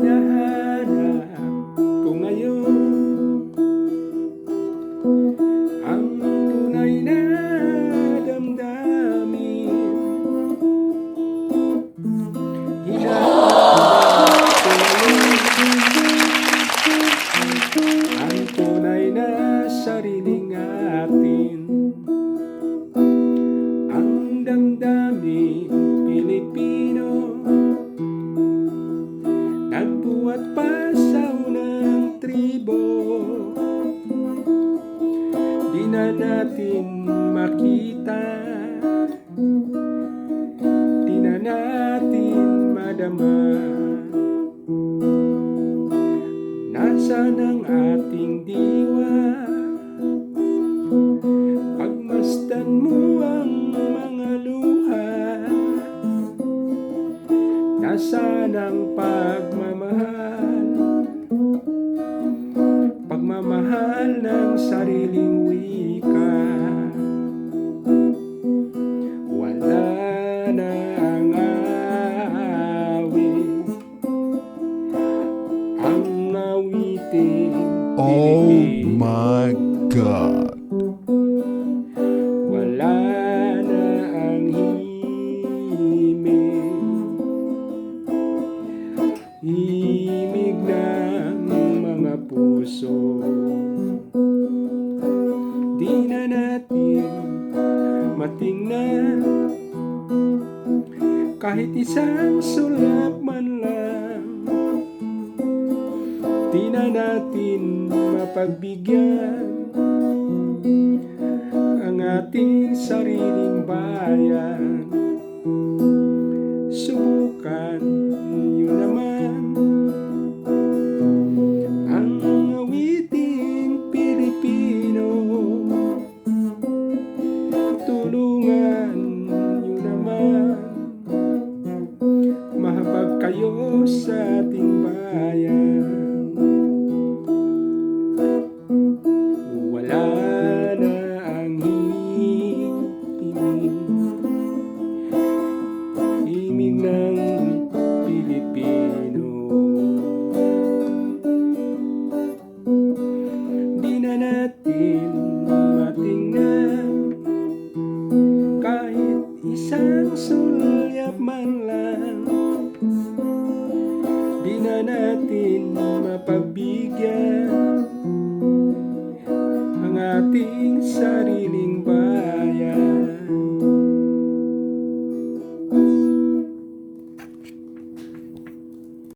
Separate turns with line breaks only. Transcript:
Hinahanap ko ngayon ang tunay na damdamin. Hinahanap ko ngayon ang tunay na sariling atin. Ang damdamin Pilipino, nagbuhat pa sa unang tribo. Di na natin makita, di na natin madama. Nasaan ang ating diwa? Pagmasdan mo ang mga luha. Nasaan ang pagmamahal ng sariling wika? Wala na ang awit, ang awiting
Oh
Pilipino.
my God.
Wala na ang himig ng mga puso. Di na natin matingnan kahit isang sulap man lang. Di na natin mapagbigyan ang ating sariling bayan. Subukan niyo naman ang awiting Pilipino. Tulungan niyo naman mahabag kayo sa ating bayan. Wala na ang himig ng Pilipino. Di na natin matingnan kahit isang sulyap man lang. Di na natin mapagbigyan